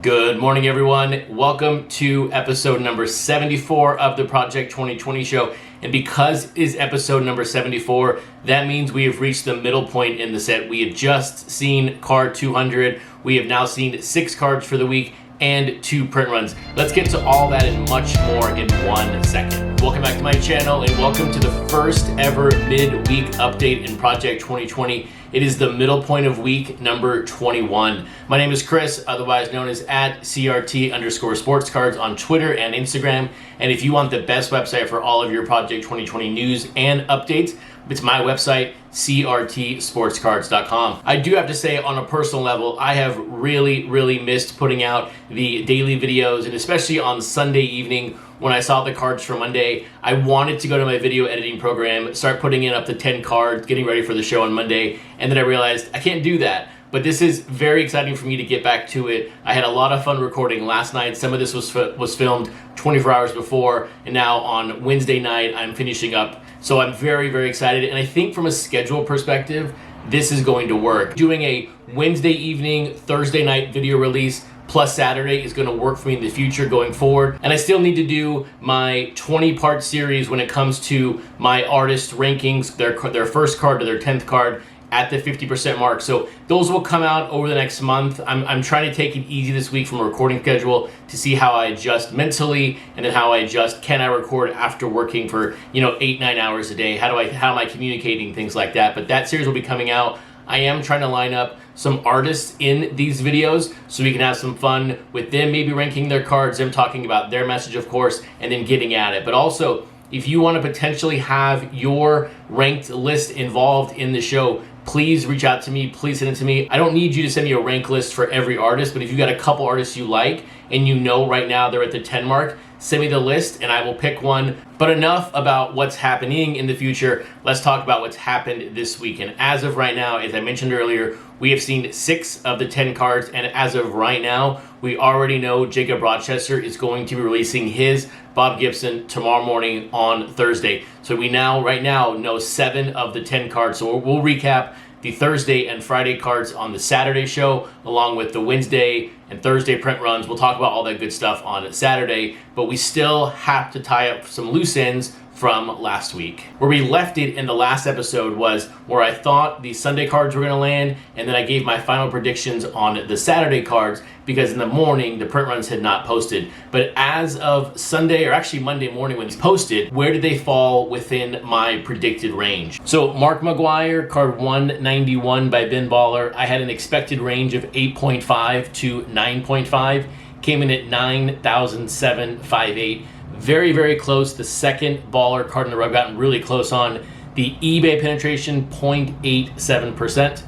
Good morning, everyone. Welcome to episode number 74 of the Project 2020 show. And because it's episode number 74, that means we have reached the middle point in the set. We have just seen card 200. We have now seen 6 cards for the week and 2 print runs. Let's get to all that and much more in 1 second. Welcome back to my channel and welcome to the first ever midweek update in Project 2020. It is the middle point of week number 21. My name is Chris, otherwise known as @CRT_Sportscards on Twitter and Instagram. And if you want the best website for all of your Project 2020 news and updates, it's my website, CRTSportscards.com. I do have to say, on a personal level, I have really missed putting out the daily videos, and especially on Sunday evening when I saw the cards for Monday, I wanted to go to my video editing program, start putting in up to 10 cards, getting ready for the show on Monday, and then I realized I can't do that. But this is very exciting for me to get back to it. I had a lot of fun recording last night. Some of this was filmed 24 hours before, and now on Wednesday night, I'm finishing up. So I'm very excited, and I think from a schedule perspective, this is going to work. Doing a Wednesday evening, Thursday night video release plus Saturday is going to work for me in the future going forward. And I still need to do my 20-part series when it comes to my artist rankings, their first card to their 10th card at the 50% mark. So those will come out over the next month. I'm trying to take it easy this week from a recording schedule to see how I adjust mentally, and then how I adjust, can I record after working for 8-9 hours a day? How am I communicating, things like that. But that series will be coming out. I am trying to line up some artists in these videos so we can have some fun with them, maybe ranking their cards, them talking about their message, of course, and then getting at it. But also, if you want to potentially have your ranked list involved in the show, please reach out to me, please send it to me. I don't need you to send me a rank list for every artist, but if you got a couple artists you like and you know right now they're at the 10 mark, send me the list and I will pick one. But enough about what's happening in the future. Let's talk about what's happened this week. And as of right now, as I mentioned earlier, we have seen 6 of the 10 cards. And as of right now, we already know Jacob Rochester is going to be releasing his Bob Gibson tomorrow morning on Thursday. So we right now know 7 of the 10 cards. So we'll recap the Thursday and Friday cards on the Saturday show, along with the Wednesday and Thursday print runs. We'll talk about all that good stuff on Saturday, but we still have to tie up some loose ends from last week. Where we left it in the last episode was where I thought the Sunday cards were going to land, and then I gave my final predictions on the Saturday cards because in the morning the print runs had not posted. But as of Sunday, or actually Monday morning when it's posted, where did they fall within my predicted range? So Mark McGuire, card 191 by Ben Baller, I had an expected range of 8.5 to 9.5, came in at 9,758. Very close. The second Baller card in the row, I've gotten really close on. The eBay penetration, 0.87%.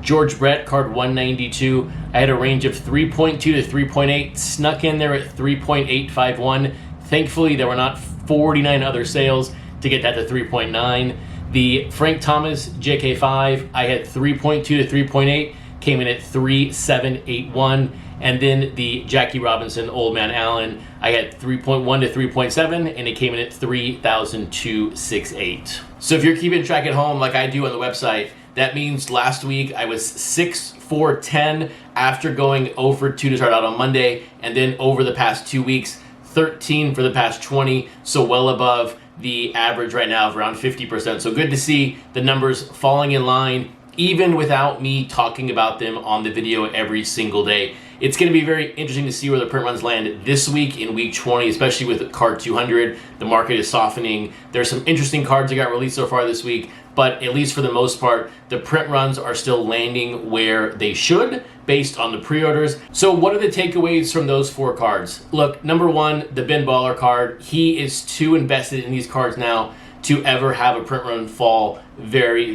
George Brett, card 192. I had a range of 3.2 to 3.8, snuck in there at 3.851. Thankfully, there were not 49 other sales to get that to 3.9. The Frank Thomas JK5, I had 3.2 to 3.8, came in at 3.781. And then the Jackie Robinson Old Man Allen, I had 3.1 to 3.7, and it came in at 3,268. So if you're keeping track at home like I do on the website, that means last week I was 6-4-10 after going over 2 to start out on Monday, and then over the past 2 weeks, 13 for the past 20, so well above the average right now of around 50%. So good to see the numbers falling in line, even without me talking about them on the video every single day. It's going to be very interesting to see where the print runs land this week in week 20, especially with card 200. The market is softening. There's some interesting cards that got released so far this week, but at least for the most part, the print runs are still landing where they should based on the pre-orders. So what are the takeaways from those 4 cards? Look, number 1, the Ben Baller card. He is too invested in these cards now to ever have a print run fall very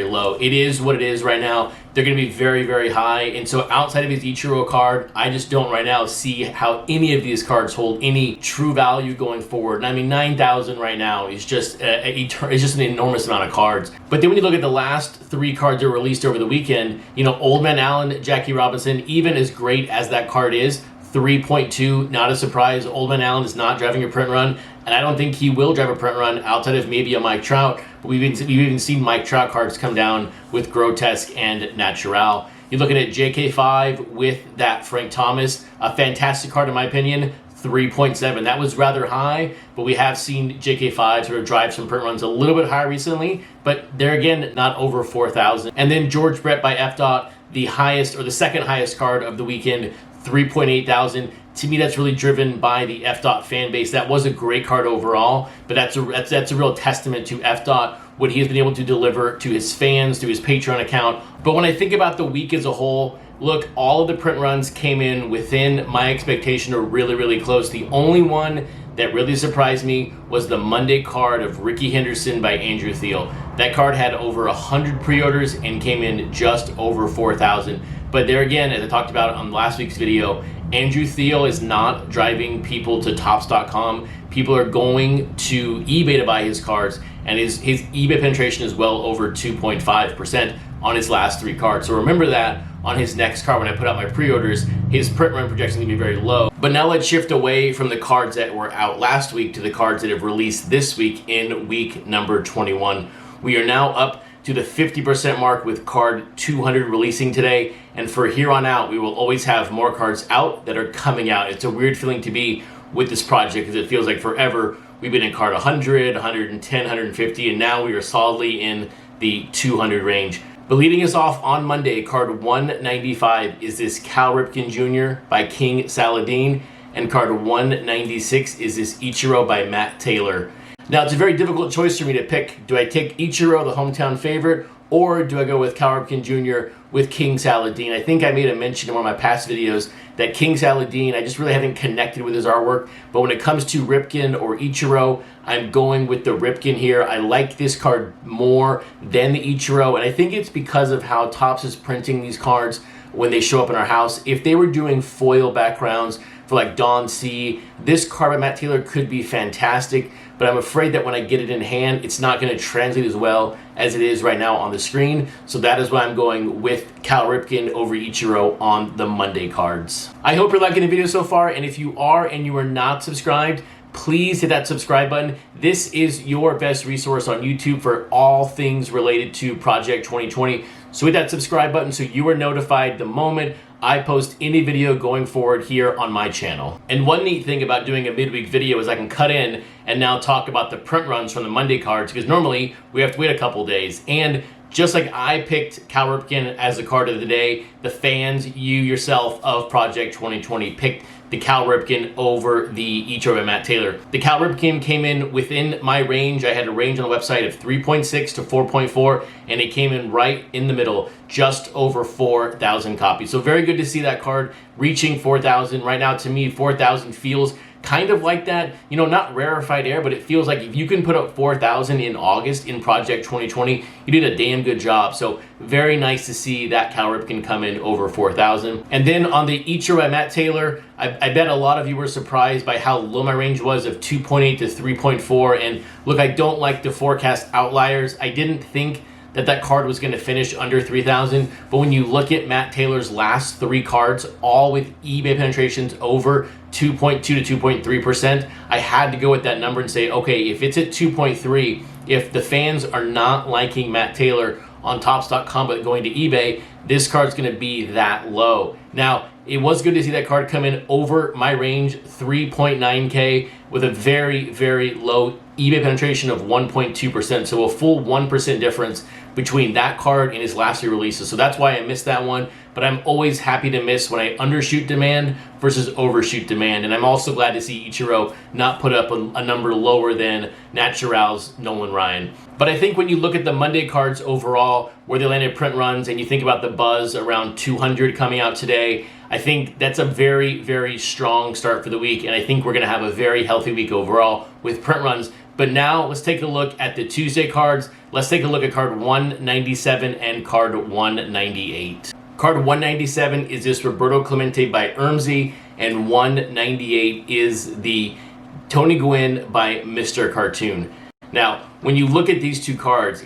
low. It is what it is right now. They're going to be very high, and so outside of his Ichiro card, I just don't right now see how any of these cards hold any true value going forward. And I mean, 9,000 right now is just it's just an enormous amount of cards. But then when you look at the last 3 cards that were released over the weekend, Old Man Allen, Jackie Robinson, even as great as that card is, 3.2, not a surprise. Old Man Allen is not driving a print run, and I don't think he will drive a print run outside of maybe a Mike Trout. But we've even seen Mike Trout cards come down with Grotesque and Natural. You're looking at JK5 with that Frank Thomas, a fantastic card in my opinion, 3.7. That was rather high, but we have seen JK5 sort of drive some print runs a little bit higher recently, but there again, not over 4,000. And then George Brett by FDOT, the highest or the second highest card of the weekend, 3.8 thousand. To me, that's really driven by the FDOT fan base. That was a great card overall, but that's a real testament to FDOT, what he has been able to deliver to his fans, to his Patreon account. But when I think about the week as a whole, look, all of the print runs came in within my expectation or really, really close. The only one that really surprised me was the Monday card of Ricky Henderson by Andrew Thiel. That card had over 100 pre-orders and came in just over 4,000. But there again, as I talked about on last week's video, Andrew Thiel is not driving people to Topps.com. People are going to eBay to buy his cards, and his eBay penetration is well over 2.5% on his last 3 cards. So remember that on his next card when I put out my pre-orders, his print run projection is going to be very low. But now let's shift away from the cards that were out last week to the cards that have released this week in week number 21. We are now up to the 50% mark with card 200 releasing today, and for here on out we will always have more cards out that are coming out. It's a weird feeling to be with this project because it feels like forever we've been in card 100, 110, 150, and now we are solidly in the 200 range. But leading us off on Monday, card 195 is this Cal Ripken Jr. by King Saladin, and card 196 is this Ichiro by Matt Taylor. Now, it's a very difficult choice for me to pick. Do I take Ichiro, the hometown favorite, or do I go with Cal Ripken Jr. with King Saladin? I think I made a mention in one of my past videos that King Saladin, I just really haven't connected with his artwork. But when it comes to Ripken or Ichiro, I'm going with the Ripken here. I like this card more than the Ichiro, and I think it's because of how Topps is printing these cards when they show up in our house. If they were doing foil backgrounds for like Don C, this card by Matt Taylor could be fantastic, but I'm afraid that when I get it in hand, it's not going to translate as well as it is right now on the screen. So that is why I'm going with Cal Ripken over Ichiro on the Monday cards. I hope you're liking the video so far, and if you are and you are not subscribed, please hit that subscribe button. This is your best resource on YouTube for all things related to Project 2020. So hit that subscribe button so you are notified the moment I post any video going forward here on my channel. And one neat thing about doing a midweek video is I can cut in and now talk about the print runs from the Monday cards, because normally we have to wait a couple days. And just like I picked Cal Ripken as the card of the day, the fans, you yourself of Project 2020 picked the Cal Ripken over the Ichiro by Matt Taylor. The Cal Ripken came in within my range. I had a range on the website of 3.6 to 4.4, and it came in right in the middle, just over 4,000 copies. So very good to see that card reaching 4,000. Right now, to me, 4,000 feels kind of like that, you know, not rarefied air, but it feels like if you can put up 4,000 in August in Project 2020, you did a damn good job. So very nice to see that Cal Ripken come in over 4,000. And then on the Ichiro by Matt Taylor, I bet a lot of you were surprised by how low my range was of 2.8 to 3.4. And look, I don't like to forecast outliers. I didn't think that card was going to finish under 3,000, but when you look at Matt Taylor's last 3 cards, all with eBay penetrations over 2.2 to 2.3%, I had to go with that number and say, okay, if it's at 2.3, if the fans are not liking Matt Taylor on Topps.com but going to eBay, this card's going to be that low. Now, it was good to see that card come in over my range, 3.9K, with a very, very low eBay penetration of 1.2%, so a full 1% difference between that card and his last 3 releases. So that's why I missed that one, but I'm always happy to miss when I undershoot demand versus overshoot demand, and I'm also glad to see Ichiro not put up a number lower than Natural's Nolan Ryan. But I think when you look at the Monday cards overall, where they landed print runs, and you think about the buzz around 200 coming out today, I think that's a very, very strong start for the week, and I think we're going to have a very healthy week overall with print runs. But now let's take a look at the Tuesday cards. Let's take a look at card 197 and card 198. Card 197 is this Roberto Clemente by Ermsey, and 198 is the Tony Gwynn by Mr. Cartoon. Now, when you look at these 2 cards,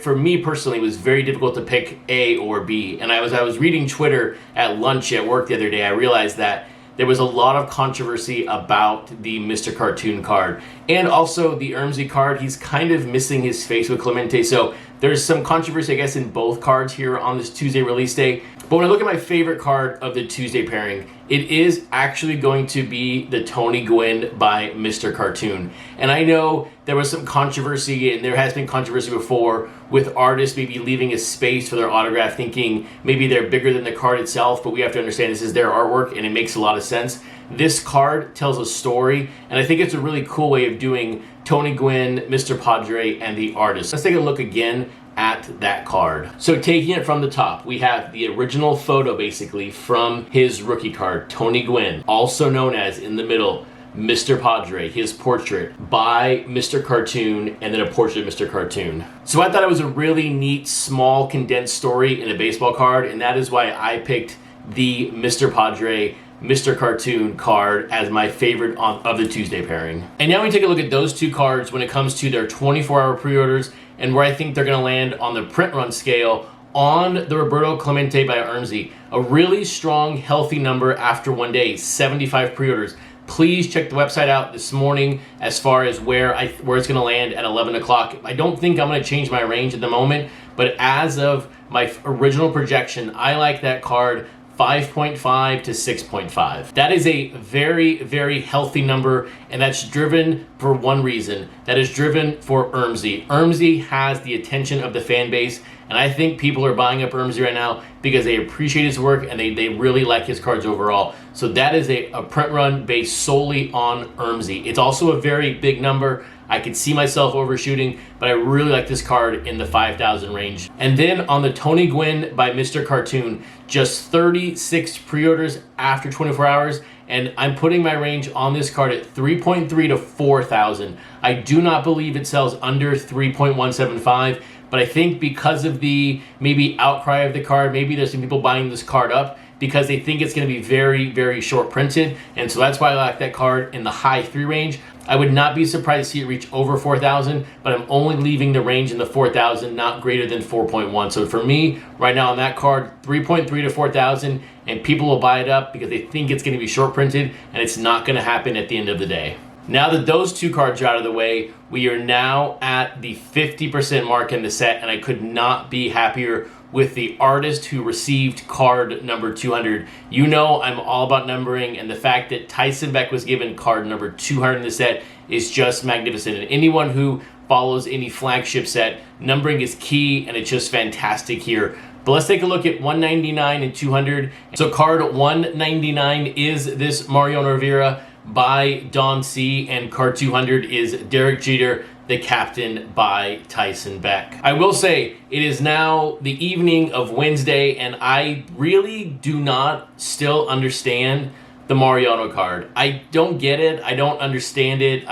for me personally, it was very difficult to pick A or B. And I was reading Twitter at lunch at work the other day, I realized that there was a lot of controversy about the Mr. Cartoon card. And also the Ermsey card, he's kind of missing his face with Clemente. So there's some controversy, I guess, in both cards here on this Tuesday release day. But when I look at my favorite card of the Tuesday pairing, it is actually going to be the Tony Gwynn by Mr. Cartoon. And I know there was some controversy, and there has been controversy before, with artists maybe leaving a space for their autograph, thinking maybe they're bigger than the card itself, but we have to understand this is their artwork, and it makes a lot of sense. This card tells a story, and I think it's a really cool way of doing Tony Gwynn, Mr. Padre, and the artist. Let's take a look again at that card. So taking it from the top, we have the original photo basically from his rookie card, Tony Gwynn, also known as, in the middle, Mr. Padre, his portrait by Mr. Cartoon, and then a portrait of Mr. Cartoon. So I thought it was a really neat, small, condensed story in a baseball card, and that is why I picked the Mr. Padre, Mr. Cartoon card as my favorite of the Tuesday pairing. And now we take a look at those two cards when it comes to their 24-hour pre-orders and where I think they're going to land on the print run scale on the Roberto Clemente by Ermsey. A really strong, healthy number after 1 day, 75 pre-orders. Please check the website out this morning as far as where it's going to land at 11 o'clock. I don't think I'm going to change my range at the moment, but as of my original projection, I like that card 5.5 to 6.5. That is a very, very healthy number, and that's driven for one reason. That is driven for Ermsey. Ermsey has the attention of the fan base, and I think people are buying up Ermsey right now because they appreciate his work and they really like his cards overall. So that is a print run based solely on Ermsey. It's also a very big number. I could see myself overshooting, but I really like this card in the 5,000 range. And then on the Tony Gwynn by Mr. Cartoon, just 36 pre-orders after 24 hours, and I'm putting my range on this card at 3.3 to 4,000. I do not believe it sells under 3.175, but I think because of the maybe outcry of the card, maybe there's some people buying this card up because they think it's going to be very, very short printed, and so that's why I like that card in the high 3 range. I would not be surprised to see it reach over 4,000, but I'm only leaving the range in the 4,000, not greater than 4.1. So for me, right now on that card, 3.3 to 4,000, and people will buy it up because they think it's going to be short printed, and it's not going to happen at the end of the day. Now that those two cards are out of the way, we are now at the 50% mark in the set, and I could not be happier with the artist who received card number 200. You know I'm all about numbering, and the fact that Tyson Beck was given card number 200 in the set is just magnificent. And anyone who follows any flagship set, numbering is key, and it's just fantastic here. But let's take a look at 199 and 200. So card 199 is this Mariano Rivera by Don C, and card 200 is Derek Jeter, the captain, by Tyson Beck. I will say it is now the evening of Wednesday, and I really do not still understand the Mariano card. I don't get it. I don't understand it.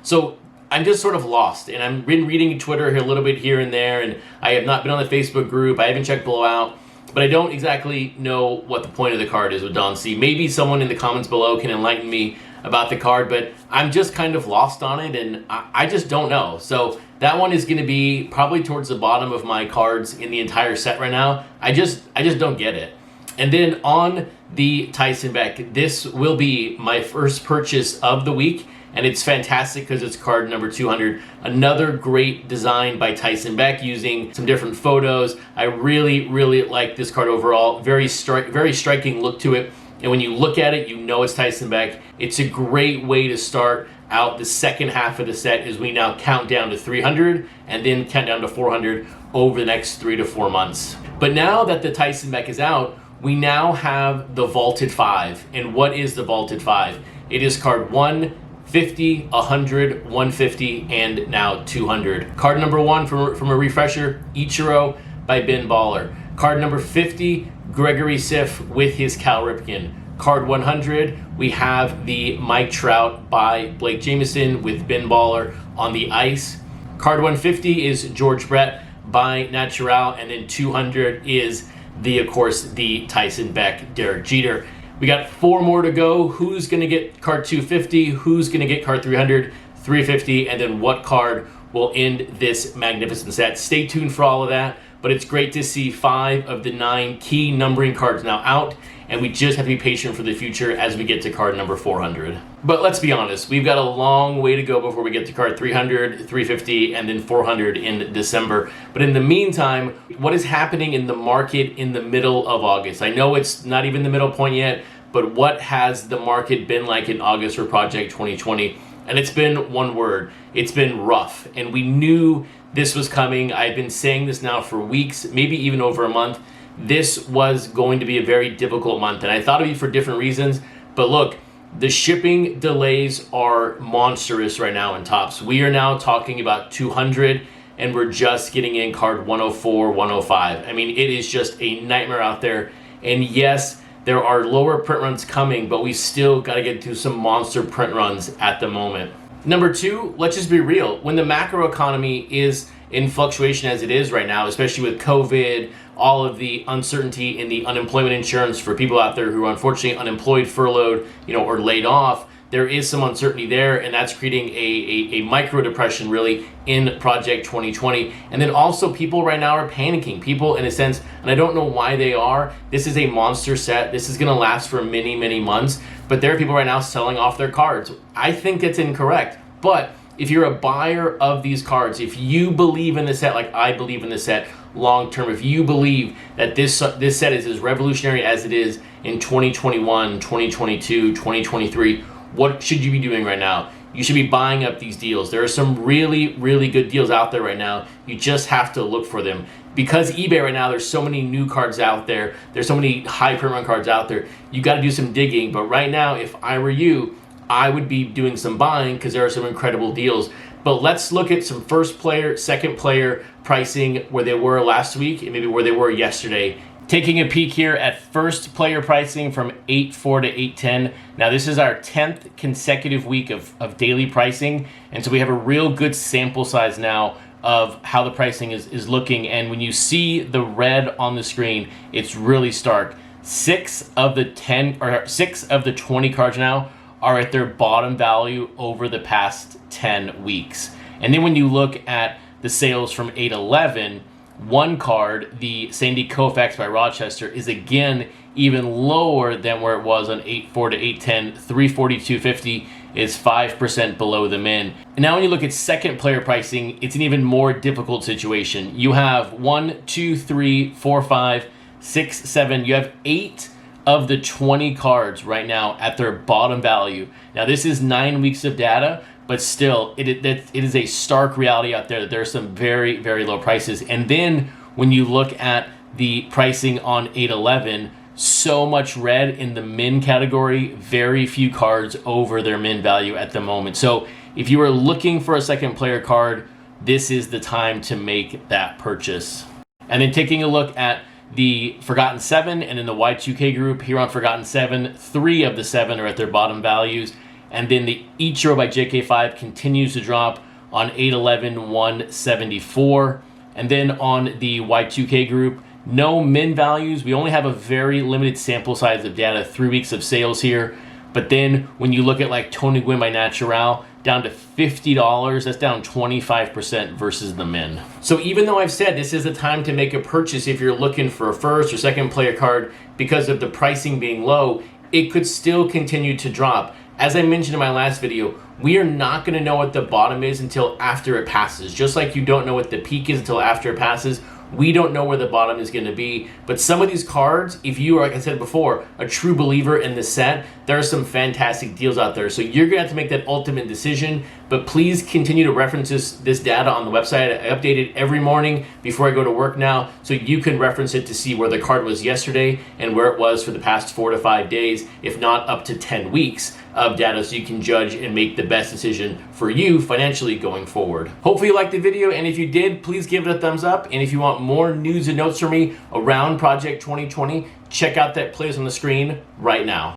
So I'm just sort of lost, and I've been reading Twitter a little bit here and there, and I have not been on the Facebook group. I haven't checked Blowout, but I don't exactly know what the point of the card is with Don C. Maybe someone in the comments below can enlighten me about the card, but I'm just kind of lost on it, and I just don't know. So that one is going to be probably towards the bottom of my cards in the entire set right now. I just don't get it. And then on the Tyson Beck, this will be my first purchase of the week, and it's fantastic because it's card number 200. Another great design by Tyson Beck using some different photos. I really, really like this card overall. Very striking look to it. And when you look at it, you know it's Tyson Beck. It's a great way to start out the second half of the set as we now count down to 300 and then count down to 400 over the next 3 to 4 months. But now that the Tyson Beck is out, we now have the Vaulted 5. And what is the Vaulted 5? It is card 150, 100, 150, and now 200. Card number 1 from a refresher, Ichiro by Ben Baller. Card number 50, Gregory Siff with his Cal Ripken. Card 100, we have the Mike Trout by Blake Jameson with Ben Baller on the ice. Card 150 is George Brett by Natural, and then 200 is of course, the Tyson Beck, Derek Jeter. We got 4 more to go. Who's going to get card 250? Who's going to get card 300, 350, and then what card will end this magnificent set? Stay tuned for all of that. but it's great to see 5 of the 9 key numbering cards now out, and we just have to be patient for the future as we get to card number 400. But let's be honest, we've got a long way to go before we get to card 300, 350, and then 400 in December. But in the meantime, what is happening in the market in the middle of August? I know it's not even the middle point yet, but what has the market been like in August for Project 2020? And it's been one word. It's been rough. And we knew this was coming. I've been saying this now for weeks, maybe even over a month. This was going to be a very difficult month. And I thought it'd be for different reasons. But look, the shipping delays are monstrous right now in Topps. We are now talking about 200, and we're just getting in card 104, 105. I mean, it is just a nightmare out there. And yes, there are lower print runs coming, but we still got to get to some monster print runs at the moment. Number 2, let's just be real. When the macro economy is in fluctuation as it is right now, especially with COVID, all of the uncertainty in the unemployment insurance for people out there who are unfortunately unemployed, furloughed, or laid off, there is some uncertainty there, and that's creating a micro depression really in Project 2020. And then also people right now are panicking. People in a sense, and I don't know why they are. This is a monster set. This is gonna last for many, many months, but there are people right now selling off their cards. I think that's incorrect, but if you're a buyer of these cards, if you believe in the set like I believe in the set long term, if you believe that this set is as revolutionary as it is in 2021, 2022, 2023, what should you be doing right now? You should be buying up these deals. There are some really, really good deals out there right now. You just have to look for them. Because eBay right now, there's so many new cards out there. There's so many high print run cards out there. You got to do some digging. But right now, if I were you, I would be doing some buying because there are some incredible deals. But let's look at some first player, second player pricing where they were last week and maybe where they were yesterday. Taking a peek here at first player pricing from 8/4 to 8/10. Now this is our 10th consecutive week of daily pricing. And so we have a real good sample size now of how the pricing is looking. And when you see the red on the screen, it's really stark. 6 of the 20 cards now are at their bottom value over the past 10 weeks. And then when you look at the sales from 8/11, one card, the Sandy Koufax by Rochester, is again even lower than where it was on 8/4 to 8/10. 342.50 is 5% below the min. And now when you look at second player pricing, it's an even more difficult situation. You have 1, 2, 3, 4, 5, 6, 7. You have 8 of the 20 cards right now at their bottom value. Now this is 9 weeks of data, but still, it is a stark reality out there that there are some very, very low prices. And then when you look at the pricing on 8/11, so much red in the min category, very few cards over their min value at the moment. So if you are looking for a second player card, this is the time to make that purchase. And then taking a look at the Forgotten 7 and in the Y2K group, here on Forgotten 7, 3 of the 7 are at their bottom values. And then the Ichiro by JK5 continues to drop on 8/11, 174. And then on the Y2K group, no min values. We only have a very limited sample size of data, 3 weeks of sales here. But then when you look at like Tony Gwynn by Natural, down to $50, that's down 25% versus the min. So even though I've said this is a time to make a purchase if you're looking for a first or second player card because of the pricing being low, it could still continue to drop. As I mentioned in my last video, we are not going to know what the bottom is until after it passes. Just like you don't know what the peak is until after it passes, we don't know where the bottom is going to be. But some of these cards, if you are, like I said before, a true believer in the set, there are some fantastic deals out there. So you're going to have to make that ultimate decision. But please continue to reference this data on the website. I update it every morning before I go to work now, so you can reference it to see where the card was yesterday and where it was for the past 4 to 5 days, if not up to 10 weeks of data, so you can judge and make the best decision for you financially going forward. Hopefully you liked the video, and if you did, please give it a thumbs up. And if you want more news and notes from me around Project 2020, check out that playlist on the screen right now.